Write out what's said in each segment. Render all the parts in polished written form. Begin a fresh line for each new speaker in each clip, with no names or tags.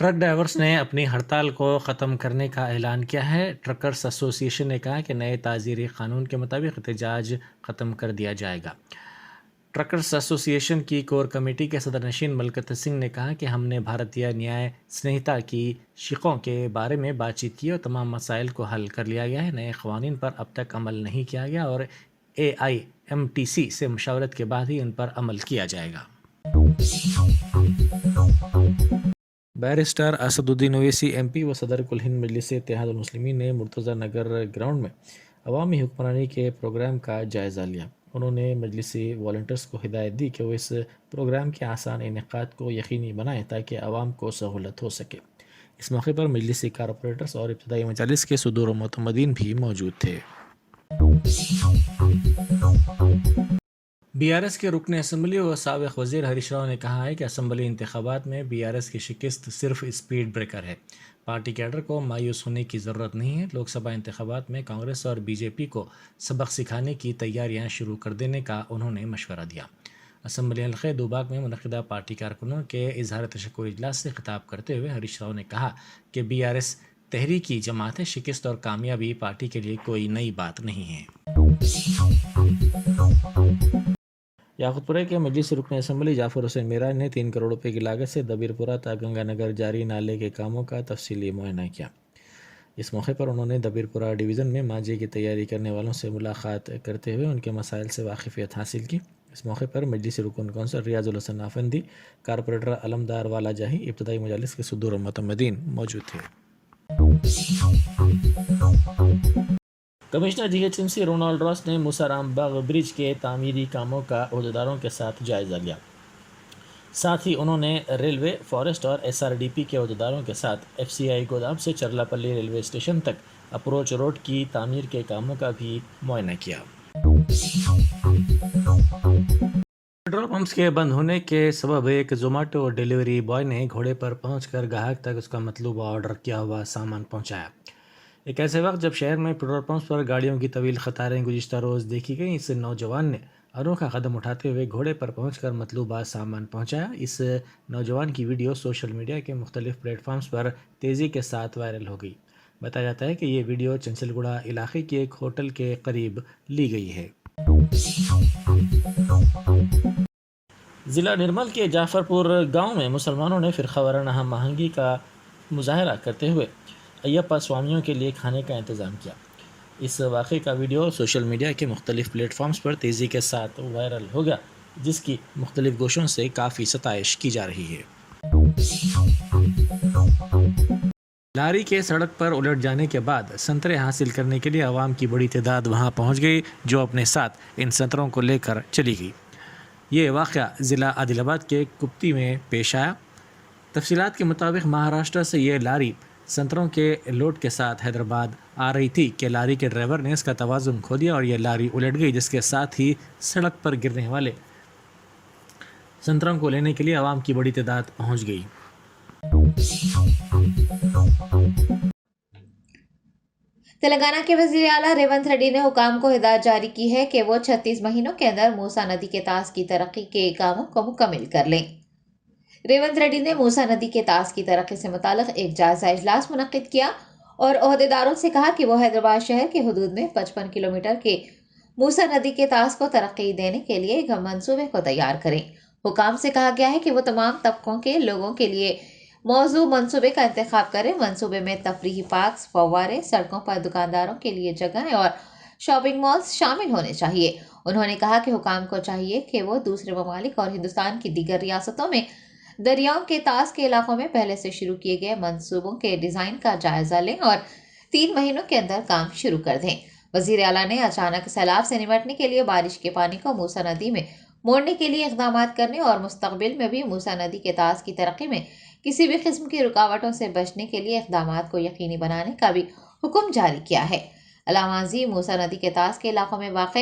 Truck drivers ने अपनी हड़ताल को ख़त्म करने का ऐलान किया है। ट्रकर्स एसोसिएशन ने कहा कि नए ताज़ीरी कानून के मुताबिक एहतजाज ख़त्म कर दिया जाएगा। ट्रकर्स एसोसिएशन की कोर कमेटी के सदर नशीन मलकत सिंह ने कहा कि हमने भारतीय न्याय संहिता की शिकों के बारे में बातचीत की और तमाम मसाइल को हल कर लिया गया है। नए क़वानीन पर अब तक अमल नहीं किया गया और AIMTC से मशावरत के बाद ही उन पर अमल किया जाएगा। बैरिस्टर असदुद्दीन ओवैसी MP व सदर कुल हिंद मजलिस इत्तेहादुल मुस्लिमीन ने मुर्तज़ा नगर ग्राउंड में अवामी हुक्मरानी के प्रोग्राम का जायज़ा लिया। उन्होंने मजलिसी वॉलंटियर्स को हिदायत दी कि वो इस प्रोग्राम के आसान इनेकाद को यकीनी बनाएं ताकि आवाम को सहूलत हो सके। इस मौके पर मजलिसी कारपोरेटर्स और इब्तदाई मजालिस के सदूर मुतमदीन भी मौजूद थे। BRS के रुकन असम्बली व साबिक़ वज़ीर हरीश राव ने कहा है कि असम्बली इंतखाबात में BRS की शिकस्त सिर्फ स्पीड ब्रेकर है। पार्टी कैडर को मायूस होने की ज़रूरत नहीं है। लोकसभा इंतखाबात में कांग्रेस और BJP को सबक सिखाने की तैयारियां शुरू कर देने का उन्होंने मशवरा दिया। असम्बली हल्क़े दोबाग में मुनक़िदा पार्टी कारकुनों के इजहार तशक्कुर इजलास से खिताब करते हुए हरीश राव ने कहा कि BRS तहरीकी जमात है। शिकस्त और कामयाबी पार्टी के लिए कोई नई बात नहीं है। याकूतपुरा के मजलिस रुकन असम्बली जाफर हुसैन मेराज ने 3 करोड़ रुपए की लागत से दबीरपुरा ता गंगानगर जारी नाले के कामों का तफसीली मुआयना किया। इस मौके पर उन्होंने दबीरपुरा डिवीज़न में माजी की तैयारी करने वालों से मुलाकात करते हुए उनके मसाइल से वाकिफियत हासिल की। इस मौके पर मजलिस रुकन कौंसल रियाजुल हसन आफंदी, कारपोरेटर अलमदार वाला जाही, इब्तदाई मजालिस के सदूर मुतमदीन मौजूद थे। कमिश्नर GHMC रोनाल्ड रॉस ने मूसाराम बाग ब्रिज के तामीरी कामों का अहदेदारों के साथ जायज़ा लिया। साथ ही उन्होंने रेलवे, फॉरेस्ट और SRDP के अहदेदारों के साथ FCI गोदाम से चरलापल्ली रेलवे स्टेशन तक अप्रोच रोड की तामीर के कामों का भी मुआयना किया। पेट्रोल पंप्स के बंद होने के सबब एक जोमेटो डिलीवरी बॉय ने घोड़े पर पहुंचकर ग्राहक तक उसका मतलूबा ऑर्डर किया हुआ सामान पहुंचाया। एक ऐसे वक्त जब शहर में पेट्रोल पंप्स पर गाड़ियों की तवील कतारें गुज़िश्ता रोज़ देखी गई, इस नौजवान ने अनोखा कदम उठाते हुए घोड़े पर पहुंचकर मतलूबा सामान पहुंचाया। इस नौजवान की वीडियो सोशल मीडिया के मुख्तलिफ प्लेटफॉर्म्स पर तेज़ी के साथ वायरल हो गई। बताया जाता है कि ये वीडियो चंचलगुड़ा इलाके के एक होटल के करीब ली गई है। ज़िला निर्मल के जाफरपुर गाँव में मुसलमानों ने फ़िरक़ा वाराना हम आहंगी का मुजाहरा करते हुए अय्यप्पा स्वामियों के लिए खाने का इंतज़ाम किया। इस वाक़े का वीडियो सोशल मीडिया के मुख्तलिफ प्लेटफॉर्म्स पर तेज़ी के साथ वायरल हो गया, जिसकी मुख्तलिफ गोशों से काफ़ी सताइश की जा रही है। लारी के सड़क पर उलट जाने के बाद संतरे हासिल करने के लिए आवाम की बड़ी तादाद वहां पहुंच गई, जो अपने साथ इन संतरों को लेकर चली गई। ये वाक़या ज़िला आदिलाबाद के कुप्ती में पेश आया। तफसीलात के मुताबिक महाराष्ट्र से ये लारी संतरों के लोड के साथ हैदराबाद आ रही थी कि लारी के ड्राइवर ने इसका तवाज़ुन खो दिया और यह लारी उलट गई, जिसके साथ ही सड़क पर गिरने वाले संतरों को लेने के लिए आवाम की बड़ी तादाद पहुंच गई।
तेलंगाना के वज़ीर आला रेवंत रेड्डी ने हुकाम को हिदायत जारी की है कि वो 36 महीनों के अंदर मूसा नदी के तास की तरक्की के कामों को मुकम्मल कर लें। रेवंत रेड्डी ने मूसा नदी के तास की तरक्की से मुताल्लिक़ एक जायज़ा इजलास मुनक़्क़िद किया और ओहदेदारों से कहा कि वो हैदराबाद शहर के हुदूद में 55 किलोमीटर के मूसा नदी के तास को तरक्की देने के लिए एक मंसूबे को तैयार करें। हुकाम से कहा गया है कि वो तमाम तबकों के लोगों के लिए मौजू मंसूबे का इंतखाब करें। मंसूबे में तफरीही पार्क्स, फव्वारे, सड़कों पर दुकानदारों के लिए जगह और शॉपिंग मॉल्स शामिल होने चाहिए। उन्होंने कहा कि हुकाम को चाहिए कि वो दूसरे ममालिक और हिंदुस्तान की दीगर रियासतों में दरियाओं के तास के इलाकों में पहले से शुरू किए गए मंसूबों के डिज़ाइन का जायज़ा लें और 3 महीनों के अंदर काम शुरू कर दें। वज़ीर आला ने अचानक सैलाब से निपटने के लिए बारिश के पानी को मूसा नदी में मोड़ने के लिए इक़दाम करने और मुस्तक़बिल में भी मूसा नदी के तास की तरक्की में किसी भी किस्म की रुकावटों से बचने के लिए इक़दाम को यकीनी बनाने का भी हुक्म जारी किया है। अलावाज़ी मूसा नदी के तास के इलाकों में वाक़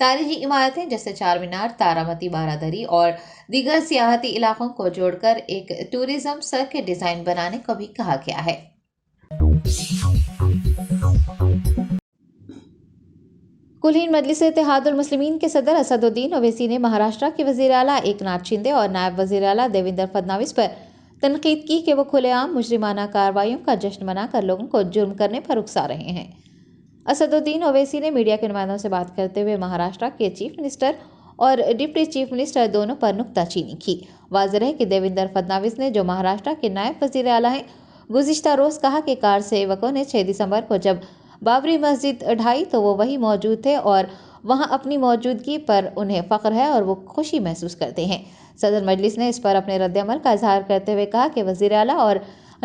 तारीख़ी इमारतें जैसे चार मीनार, तारामती बारादरी और दीगर सियाहती इलाकों को जोड़कर एक टूरिज़्म सर्किट डिज़ाइन बनाने को भी कहा गया है। कुल हिंद मजलिस इत्तेहादुल मुस्लिमीन के सदर असदुद्दीन ओवैसी ने महाराष्ट्र के वज़ीर आला एकनाथ शिंदे और नायब वज़ीर आला देवेंद्र फडणवीस पर تنقید کی کہ وہ کھلے عام مجرمانہ کارروائیوں کا جشن منا کر لوگوں کو جرم کرنے پر اکسا رہے ہیں۔ اسد الدین اویسی نے میڈیا کے نمائندوں سے بات کرتے ہوئے مہاراشٹر کے چیف منسٹر اور ڈپٹی چیف منسٹر دونوں پر نکتہ چینی کی۔ واضح ہے کہ دیویندر فڈنویس نے، جو مہاراشٹر کے نائب وزیر اعلیٰ ہیں، گزشتہ روز کہا کہ کار سیوکوں نے 6 دسمبر کو جب بابری مسجد ڈھائی تو وہ وہیں موجود تھے اور وہاں اپنی موجودگی پر انہیں فخر ہے اور وہ خوشی محسوس کرتے ہیں۔ صدر مجلس نے اس پر اپنے رد عمل کا اظہار کرتے ہوئے کہا کہ وزیر اعلیٰ اور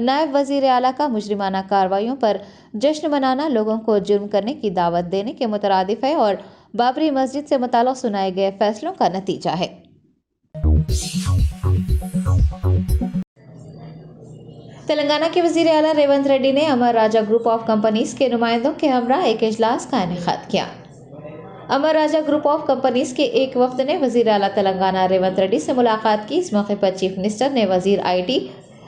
نائب وزیر اعلیٰ کا مجرمانہ کارروائیوں پر جشن منانا لوگوں کو جرم کرنے کی دعوت دینے کے مترادف ہے اور بابری مسجد سے متعلق سنائے گئے فیصلوں کا نتیجہ ہے۔ تلنگانہ کے وزیر اعلیٰ ریونت ریڈی نے امر راجہ گروپ آف کمپنیز کے نمائندوں کے ہمراہ ایک اجلاس کا انعقاد کیا۔ امر راجہ گروپ آف کمپنیز کے ایک وفد نے وزیر اعلیٰ تلنگانہ ریونت ریڈی سے ملاقات کی۔ اس موقع پر چیف منسٹر نے وزیر آئی ٹی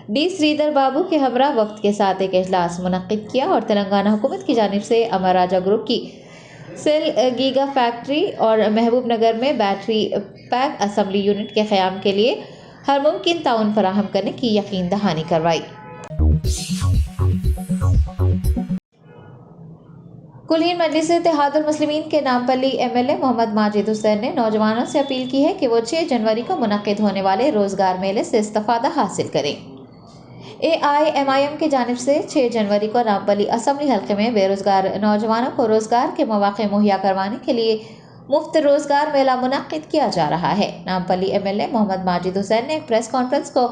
ڈی سریدر بابو کے ہمراہ وفد کے ساتھ ایک اجلاس منعقد کیا اور تلنگانہ حکومت کی جانب سے امر راجہ گروپ کی سیل گیگا فیکٹری اور محبوب نگر میں بیٹری پیک اسمبلی یونٹ کے قیام کے لیے ہر ممکن تعاون فراہم کرنے کی یقین دہانی کروائی۔ کل ہند مجلس اتحاد المسلمین کے نامپلی ایم ایل اے محمد ماجد حسین نے نوجوانوں سے اپیل کی ہے کہ وہ 6 جنوری کو منعقد ہونے والے روزگار میلے سے استفادہ حاصل کریں۔ AIMIM کی جانب سے 6 جنوری کو نامپلی اسمبلی حلقے میں بے روزگار نوجوانوں کو روزگار کے مواقع مہیا کروانے کے لیے مفت روزگار میلہ منعقد کیا جا رہا ہے۔ نامپلی ایم ایل اے محمد ماجد حسین نے ایک پریس کانفرنس کو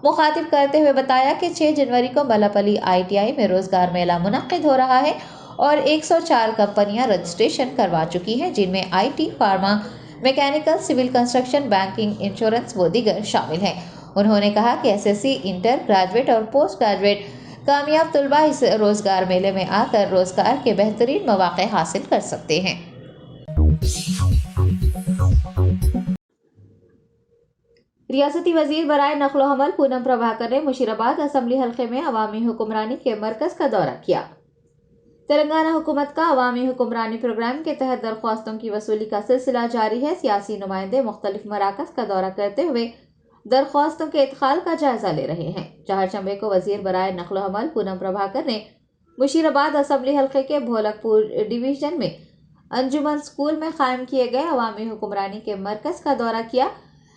مخاطب کرتے ہوئے بتایا کہ 6 جنوری کو ملاپلی ITI میں روزگار میلہ منعقد ہو رہا ہے اور 104 کمپنیاں رجسٹریشن کروا چکی ہیں، جن میں IT، pharma, mechanical, civil construction, banking, insurance و دیگر شامل ہیں۔ انہوں نے کہا کہ SSC، انٹر گریجویٹ اور پوسٹ گریجویٹ کامیاب طلباء اس روزگار میلے میں آ کر روزگار کے بہترین مواقع حاصل کر سکتے ہیں۔ ریاستی وزیر برائے نقل و حمل پونم پربھاکر نے مشیرآباد اسمبلی حلقے میں عوامی حکمرانی کے مرکز کا دورہ کیا۔ تلنگانہ حکومت کا عوامی حکمرانی پروگرام کے تحت درخواستوں کی وصولی کا سلسلہ جاری ہے۔ سیاسی نمائندے مختلف مراکز کا دورہ کرتے ہوئے درخواستوں کے ادخال کا جائزہ لے رہے ہیں۔ چہارشنبے کو وزیر برائے نقل و حمل پونم پربھاکر نے مشیرآباد اسمبلی حلقے کے بھولک پور ڈویژن میں انجمن اسکول میں قائم کیے گئے عوامی حکمرانی کے مرکز کا دورہ کیا۔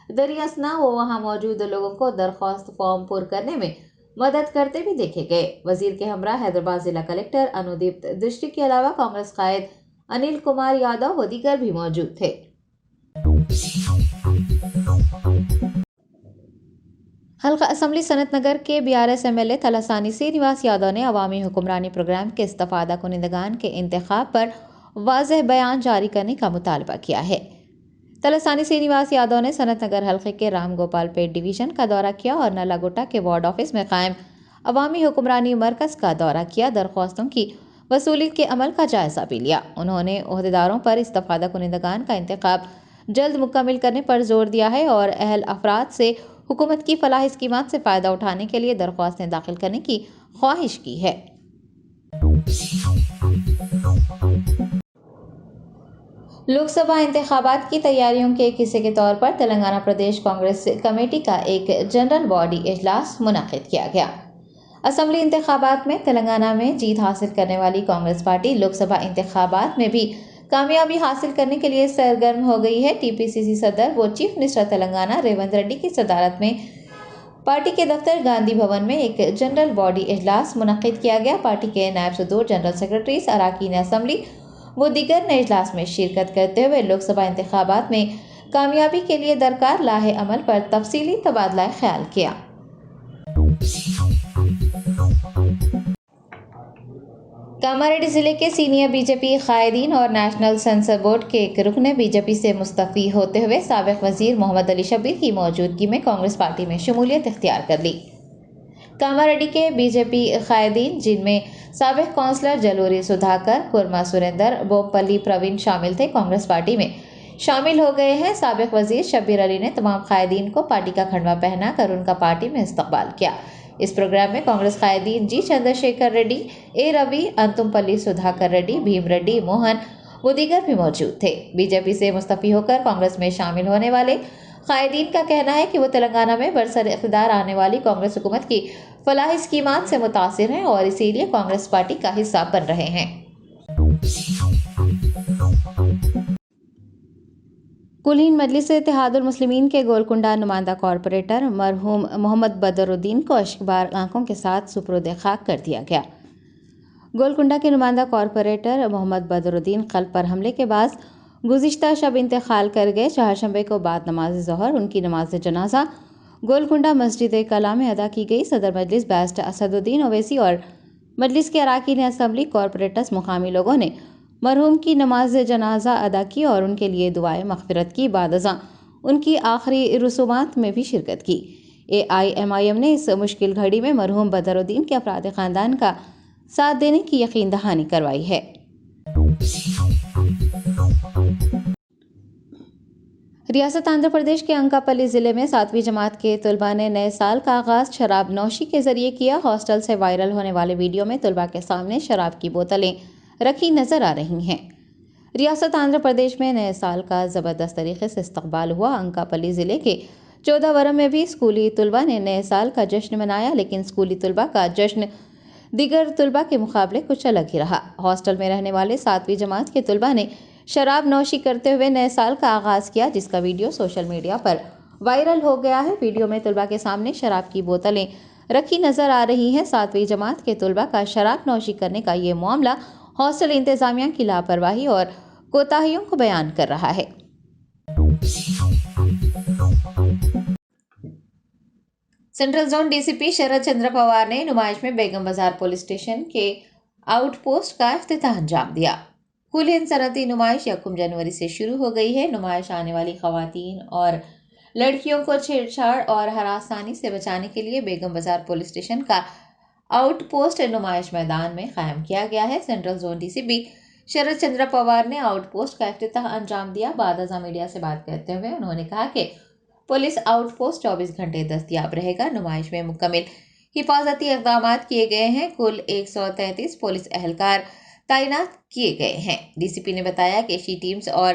دریں اثنا وہ وہاں موجود لوگوں کو درخواست فارم پر کرنے میں مدد کرتے بھی دیکھے گئے۔ وزیر کے ہمراہ حیدرآباد ضلع کلکٹر انودیپ درشٹی کے علاوہ کانگریس قائد انل کمار یادو و دیگر بھی موجود تھے۔ حلقہ اسمبلی سنت نگر کے BRS MLA تلاسانی سرینواس یادو نے عوامی حکمرانی پروگرام کے استفادہ کنندگان کے انتخاب پر واضح بیان جاری کرنے کا مطالبہ کیا ہے۔ تلاسانی سرینواس یادو نے سنت نگر حلقے کے رام گوپال پیٹ ڈویژن کا دورہ کیا اور نلا گوٹا کے وارڈ آفس میں قائم عوامی حکمرانی مرکز کا دورہ کیا۔ درخواستوں کی وصولی کے عمل کا جائزہ بھی لیا۔ انہوں نے عہدیداروں پر استفادہ کنندگان کا انتخاب جلد مکمل کرنے پر زور دیا ہے اور اہل افراد سے حکومت کی فلاح اسکیمات سے فائدہ اٹھانے کے لیے درخواستیں داخل کرنے کی خواہش کی ہے۔ لوک سبھا انتخابات کی تیاریوں کے ایک حصے کے طور پر تلنگانہ پردیش کانگریس کمیٹی کا ایک جنرل باڈی اجلاس منعقد کیا گیا۔ اسمبلی انتخابات میں تلنگانہ میں جیت حاصل کرنے والی کانگریس پارٹی لوک سبھا انتخابات میں بھی کامیابی حاصل کرنے کے لیے سرگرم ہو گئی ہے۔ TPCC صدر و چیف منسٹر تلنگانہ ریونت ریڈی کی صدارت میں پارٹی کے دفتر گاندھی بھون میں ایک جنرل باڈی اجلاس منعقد کیا گیا۔ پارٹی کے نائب صدور، جنرل سیکرٹریز، اراکین اسمبلی و دیگر نے اجلاس میں شرکت کرتے ہوئے لوک سبھا انتخابات میں کامیابی کے لیے درکار لاہ عمل پر تفصیلی تبادلہ خیال کیا۔ کاماریڈی ضلع کے سینئر BJP قائدین اور نیشنل سینسر بورڈ کے ایک رکن نے BJP سے مستعفی ہوتے ہوئے سابق وزیر محمد علی شبیر کی موجودگی میں کانگریس پارٹی میں شمولیت اختیار کر لی۔ کاماریڈی کے BJP قائدین، جن میں سابق کونسلر جلوری سدھاکر، کرما سریندر، بوپلی پروین شامل تھے، کانگریس پارٹی میں شامل ہو گئے ہیں۔ سابق وزیر شبیر علی نے تمام قائدین کو پارٹی کا کھنڈوا پہنا کر ان کا پارٹی میں استقبال کیا۔ اس پروگرام میں کانگریس قائدین G چندر شیکھر ریڈی، A روی، انتمپلی سدھاکر ریڈی، بھیم ریڈی، موہن و دیگر بھی موجود تھے۔ BJP سے مستعفی ہو کر کانگریس میں شامل ہونے والے قائدین کا کہنا ہے کہ وہ تلنگانہ میں برسر اقتدار آنے والی کانگریس حکومت کی فلاحی اسکیمات سے متاثر ہیں اور اسی لیے کانگریس پارٹی کا حصہ بن رہے ہیں۔ کل ہند مجلس اتحاد المسلمین کے گولکنڈہ نمائندہ کارپوریٹر مرحوم محمد بدر الدین کو اشکبار آنکھوں کے ساتھ سپرد خاک کر دیا گیا۔ گولکنڈہ کے نمائندہ کارپوریٹر محمد بدر الدین قلب پر حملے کے بعد گزشتہ شب انتقال کر گئے۔ چہارشنبے کو بعد نماز ظہر ان کی نماز جنازہ گولکنڈہ مسجد کلا میں ادا کی گئی۔ صدر مجلس بیرسٹر اسد الدین اویسی اور مجلس کے اراکین اسمبلی، کارپوریٹرز، مقامی لوگوں نے مرحوم کی نماز جنازہ ادا کی اور ان کے لیے دعائے مغفرت کی۔ بعد ازاں ان کی آخری رسومات میں بھی شرکت کی۔ AIMIM نے اس مشکل گھڑی میں مرحوم بدر الدین کے افراد خاندان کا ساتھ دینے کی یقین دہانی کروائی ہے۔ ریاست آندھرا پردیش کے انکاپلی ضلع میں 7ویں جماعت کے طلباء نے نئے سال کا آغاز شراب نوشی کے ذریعے کیا۔ ہاسٹل سے وائرل ہونے والے ویڈیو میں طلباء کے سامنے شراب کی بوتلیں رکھی نظر آ رہی ہیں۔ ریاست آندھرا پردیش میں نئے سال کا زبردست طریقے سے استقبال ہوا۔ انکاپلی ضلع کے چوداورم میں بھی اسکولی طلباء نے نئے سال کا جشن منایا، لیکن اسکولی طلباء کا جشن دیگر طلباء کے مقابلے کچھ الگ ہی رہا۔ ہاسٹل میں رہنے والے 7ویں جماعت کے طلباء نے شراب نوشی کرتے ہوئے نئے سال کا آغاز کیا، جس کا ویڈیو سوشل میڈیا پر وائرل ہو گیا ہے۔ ویڈیو میں طلباء کے سامنے شراب کی بوتلیں رکھی نظر آ رہی ہیں۔ 7ویں جماعت کے طلباء کا شراب نوشی کرنے کا یہ معاملہ ہاسٹل انتظامیہ کی لاپرواہی اور کوتاہیوں کو بیان کر رہا ہے۔ سینٹرل زون DCP شرد چندر پوار نے نمائش میں بیگم بازار پولیس اسٹیشن کے آؤٹ پوسٹ کا افتتاح انجام دیا۔ کل ہند صنعتی نمائش 1 جنوری سے شروع ہو گئی ہے۔ نمائش آنے والی خواتین اور لڑکیوں کو چھیڑ چھاڑ اور ہراسانی سے بچانے کے لیے بیگم بازار پولیس اسٹیشن کا آؤٹ پوسٹ نمائش میدان میں قائم کیا گیا ہے۔ سینٹرل زون DCP شرد چندر پوار نے آؤٹ پوسٹ کا افتتاح انجام دیا۔ بعد ازاں میڈیا سے بات کرتے ہوئے انہوں نے کہا کہ پولیس آؤٹ پوسٹ 24 گھنٹے دستیاب رہے گا۔ نمائش میں مکمل حفاظتی اقدامات کیے گئے ہیں۔ کل 133 پولیس اہلکار تعینات کیے گئے ہیں۔ DCP نے بتایا کہ شی ٹیمز اور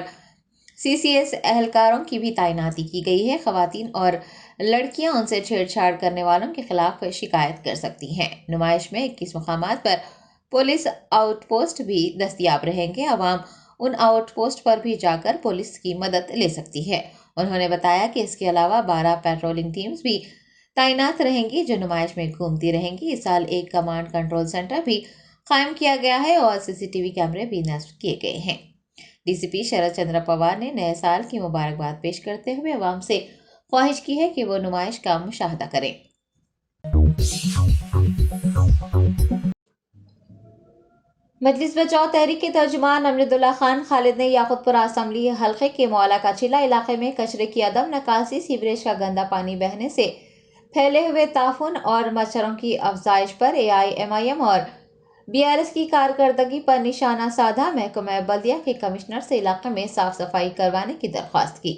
CCS اہلکاروں کی بھی تعیناتی کی گئی ہے۔ خواتین اور لڑکیاں ان سے چھیڑ چھاڑ کرنے والوں کے خلاف شکایت کر سکتی ہیں۔ نمائش میں 21 مقامات پر پولیس آؤٹ پوسٹ بھی دستیاب رہیں گے۔ عوام ان آؤٹ پوسٹ پر بھی جا کر پولیس کی مدد لے سکتی ہے۔ انہوں نے بتایا کہ اس کے علاوہ 12 پیٹرولنگ ٹیمز بھی تعینات رہیں گی جو نمائش میں گھومتی رہیں گی۔ اس سال ایک کمانڈ کنٹرول سینٹر بھی قائم کیا گیا ہے اور CCTV کیمرے بھی نصب کیے گئے ہیں۔ DCP شرد چندر پوار نے نئے سال کی مبارکباد پیش کرتے ہوئے عوام سے خواہش کی ہے کہ وہ نمائش کا مشاہدہ کریں۔ مجلس بچاؤ تحریک کے ترجمان امجد اللہ خان خالد نے یاقوت پورہ اسمبلی حلقے کے مولا کا چلہ علاقے میں کچرے کی عدم نکاسی، سیوریج کا گندا پانی بہنے سے پھیلے ہوئے تعفن اور مچھروں کی افزائش پر AIMIM اور BRS کی کارکردگی پر نشانہ سادھا۔ محکمہ بلدیہ کے کمشنر سے علاقے میں صاف صفائی کروانے کی درخواست کی۔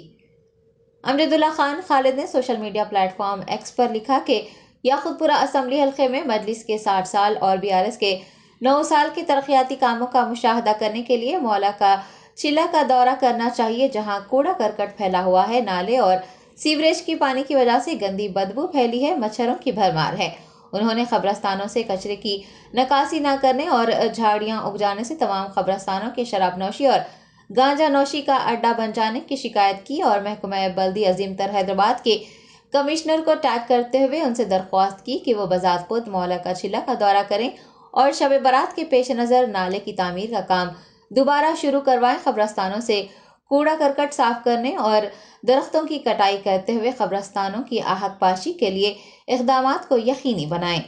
امجد اللہ خان خالد نے social media platform X پر لکھا کہ یاقوت پورہ اسمبلی حلقے میں مجلس کے 60 سال اور BRS کے 9 سال کے ترقیاتی کاموں کا مشاہدہ کرنے کے لیے مولا کا چلہ کا دورہ کرنا چاہیے، جہاں کوڑا کرکٹ پھیلا ہوا ہے، نالے اور سیوریج کی پانی کی وجہ سے گندی بدبو پھیلی ہے، مچھروں کی بھرمار ہے۔ انہوں نے قبرستانوں سے کچرے کی نکاسی نہ کرنے اور جھاڑیاں اگ جانے سے تمام قبرستانوں کے شراب نوشی اور گانجا نوشی کا اڈہ بن جانے کی شکایت کی اور محکمہ بلدی عظیم تر حیدرآباد کے کمشنر کو ٹیگ کرتے ہوئے ان سے درخواست کی کہ وہ بذات خود مولا کا چلہ کا دورہ کریں اور شب برات کے پیش نظر نالے کی تعمیر کا کام دوبارہ شروع کروائیں۔ قبرستانوں سے کوڑا کرکٹ صاف کرنے اور درختوں کی کٹائی کرتے ہوئے قبرستانوں کی آہک پاشی کے لیے اقدامات کو یقینی بنائیں۔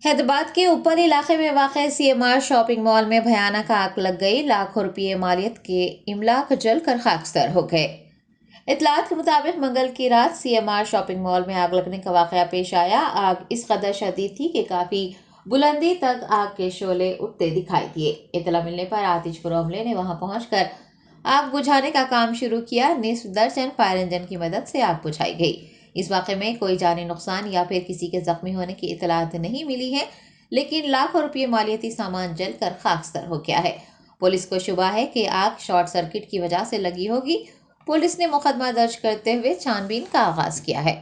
حیدرآباد کے اوپر علاقے میں واقع CMR شاپنگ مال میں بھیانک آگ لگ گئی، لاکھوں روپے مالیت کے املاک جل کر خاکستر ہو گئے۔ اطلاعات کے مطابق منگل کی رات CMR شاپنگ مال میں آگ لگنے کا واقعہ پیش آیا۔ آگ اس قدر شدید تھی کہ کافی بلندی تک آگ کے شعلے اٹھتے دکھائی دیے۔ اطلاع ملنے پر آتش فروز عملے نے وہاں پہنچ کر آگ بجھانے کا کام شروع کیا۔ نصف درجن فائر انجن کی مدد سے آگ بجھائی گئی۔ اس واقعے میں کوئی جانی نقصان یا پھر کسی کے زخمی ہونے کی اطلاعات نہیں ملی ہیں، لیکن لاکھوں روپے مالیتی سامان جل کر خاکستر ہو گیا ہے۔ पुलिस को शुबा है कि आग शॉर्ट सर्किट की वजह से लगी होगी। पुलिस ने मुकदमा दर्ज करते हुए छानबीन का आगाज किया है।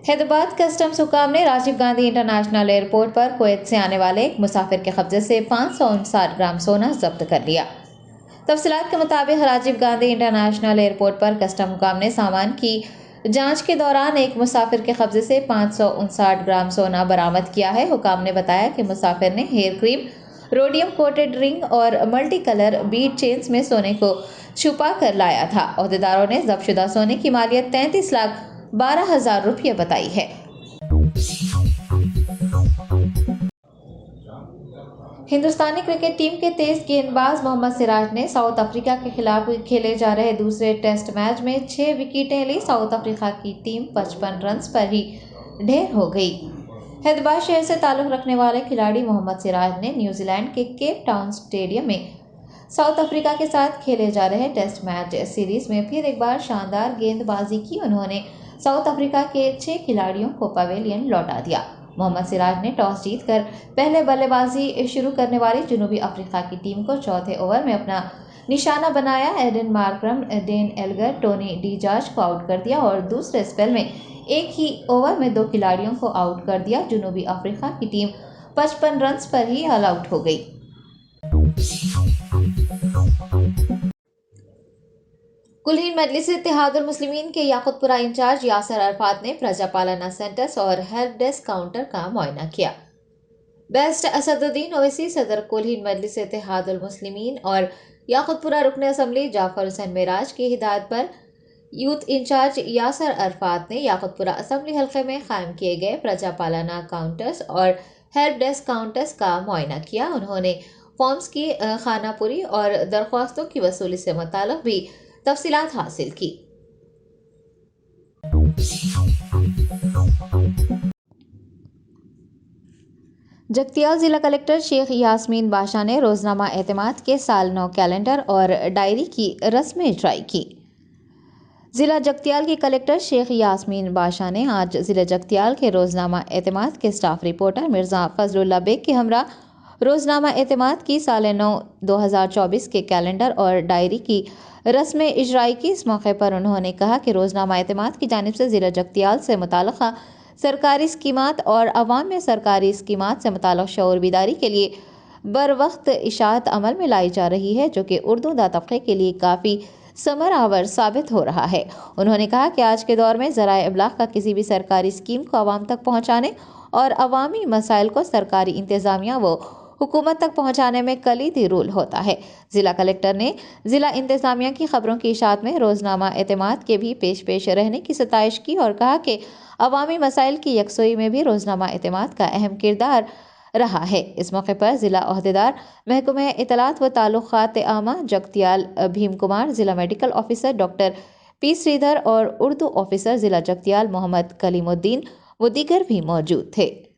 हैदराबाद कस्टम्स हुकाम ने राजीव गांधी इंटरनेशनल एयरपोर्ट पर कुवैत से आने वाले एक मुसाफिर के कब्जे से 559 ग्राम सोना जब्त कर लिया। तफसीलात के मुताबिक राजीव गांधी इंटरनेशनल एयरपोर्ट पर कस्टम हुकाम ने सामान की जांच के दौरान एक मुसाफिर के कब्जे से 559 ग्राम सोना बरामद किया है। हुकाम ने बताया कि मुसाफिर ने hair cream, rhodium coated ring और मल्टी कलर बीड चेन्स में सोने को छुपा कर लाया था। अहदेदारों ने जब्तशुदा सोने की मालियत 33,12,000 रुपये बताई है। हिंदुस्तानी क्रिकेट टीम के तेज गेंदबाज मोहम्मद सिराज ने साउथ अफ्रीका के खिलाफ खेले जा रहे दूसरे टेस्ट मैच में 6 विकेटें ली। साउथ अफ्रीका की टीम 55 रन पर ही ढेर हो गई। हैदराबाद शहर से ताल्लुक़ रखने वाले खिलाड़ी मोहम्मद सिराज ने न्यूजीलैंड के केप टाउन स्टेडियम में साउथ अफ्रीका के साथ खेले जा रहे टेस्ट मैच सीरीज में फिर एक बार शानदार गेंदबाजी की। उन्होंने साउथ अफ्रीका के 6 खिलाड़ियों को पवेलियन लौटा दिया। मोहम्मद सिराज ने टॉस जीतकर पहले बल्लेबाजी शुरू करने वाली जनूबी अफ्रीका की टीम को चौथे ओवर में अपना निशाना बनाया। Aiden Markram, Dean Elgar, Tony डिजाज को आउट कर दिया और दूसरे स्पेल में एक ही ओवर में 2 खिलाड़ियों को आउट कर दिया। जनूबी अफ्रीका की टीम 55 रन पर ही ऑल आउट हो गई। कुल-हिंद मजलिस इत्तेहादुल मुस्लिमीन के याकुतपुरा इंचार्ज यासर अरफात ने प्रजा पालना सेंटर्स और हेल्प डेस्क काउंटर का मुआयना किया। बेस्ट असदुद्दीन ओवैसी सदर कुल-हिंद मजलिस इत्तेहादुल मुस्लिमीन और याकुतपुरा रुकन असम्बली जाफर हुसैन मेराज की हिदायत पर यूथ इंचार्ज यासर अरफात ने याकुतपुरा असम्बली हल्के में कायम किए गए प्रजा पालना काउंटर्स और हेल्प डेस्क काउंटर्स का मुआयना किया। उन्होंने फॉर्म्स की खानापुरी और दरख्वास्तों की वसूली से मुताल्लिक़ भी तफसीलात हासिल की। जगतियाल जिला कलेक्टर शेख यास्मीन बाशा ने रोजनामा एतमाद के साल 9 कैलेंडर और डायरी की रस्में इजराई की। जिला जगतियाल की कलेक्टर शेख यास्मीन बाशा ने आज जिला जगतियाल के रोजनामा एतमाद के स्टाफ रिपोर्टर मिर्जा फजलुल्लाह बेग के हमरा रोजनामा एतमाद की साल 9 2024 के कैलेंडर और डायरी की रस्में इजराई की। इस मौके पर उन्होंने कहा कि रोजनामा एतमाद की जानिब से जिला जगतियाल से मुताल्लिक़ा सरकारी स्कीमात और अवाम में सरकारी स्कीमात से मुताल्लिक़ शऊर बीदारी के लिए बर वक्त इशाअत अमल में लाई जा रही है, जो कि उर्दू दा तबके के लिए काफ़ी समर आवर साबित हो रहा है। उन्होंने कहा कि आज के दौर में ज़राए इब्लाग का किसी भी सरकारी स्कीम को अवाम तक पहुँचाने और अवामी मसाइल को सरकारी इंतज़ामिया व हुकूमत तक पहुंचाने में कलीदी रोल होता है। ज़िला कलेक्टर ने ज़िला इंतज़ामिया की खबरों की इशाअत में रोजनामा एतमाद के भी पेश रहने की सताइश की और कहा कि अवामी मसाइल की यकसोई में भी रोजनामा एतमाद का अहम किरदार रहा है। इस मौके पर ज़िला ओहदेदार महकमे इतलात व ताल्लुकात आमा जगतियाल भीम कुमार, ज़िला medical officer doctor P Sridhar और उर्दू ऑफिसर ज़िला जगतियाल मोहम्मद कलीमुद्दीन व दीगर भी मौजूद थे।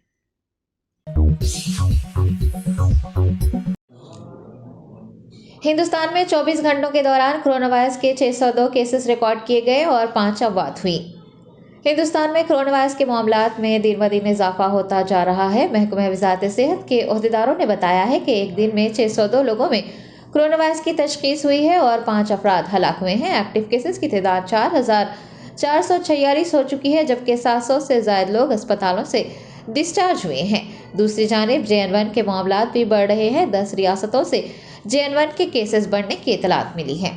हिंदुस्तान में 24 घंटों के दौरान कोरोना वायरस के 602 केसेस रिकॉर्ड किए गए और 5 अफवात हुई। हिंदुस्तान में कोरोना वायरस के मामलात में दिन ब दिन इजाफा होता जा रहा है। महकमे वज़ारत सेहत के ओहदेदारों ने बताया है कि एक दिन में 602 लोगों में कोरोना वायरस की तशख़ीस हुई है और 5 अफराद हलाक हुए हैं। एक्टिव केसेस की तादाद 4,446 हो चुकी है, जबकि 700 से ज़ायद लोग अस्पतालों से डिस्चार्ज हुए हैं। दूसरी जानिब JN1 के मामलात भी बढ़ रहे हैं। 10 रियासतों से JN1 के केसेस बढ़ने की इतलात मिली है।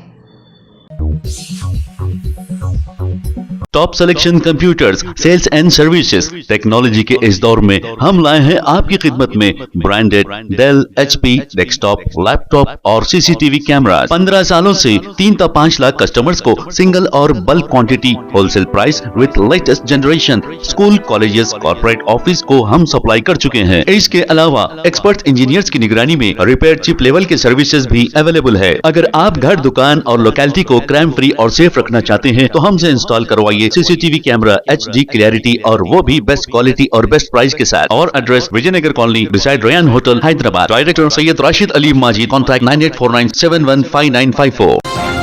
Top selection computers sales and services technology के इस दौर में हम लाए हैं आपकी खिदमत में branded Dell, HP desktop, laptop और CCTV कैमरा। 15 सालों से 3 से 5 लाख कस्टमर्स को सिंगल और bulk quantity wholesale price with latest generation school, colleges, corporate office को हम सप्लाई कर चुके हैं। इसके अलावा एक्सपर्ट इंजीनियर्स की निगरानी में रिपेयर चिप लेवल के सर्विसेज भी अवेलेबल है। अगर आप घर, दुकान और लोकेलिटी को क्राइम फ्री और सेफ रखना चाहते हैं तो हमसे इंस्टॉल करवाइए CCTV कैमरा, HD क्लियरिटी और वो भी बेस्ट क्वालिटी और बेस्ट प्राइस के साथ। और address Vijayanagar colony beside Ryan hotel, Hyderabad. Director Syed Rashid Ali Majid. Contact 9849715954।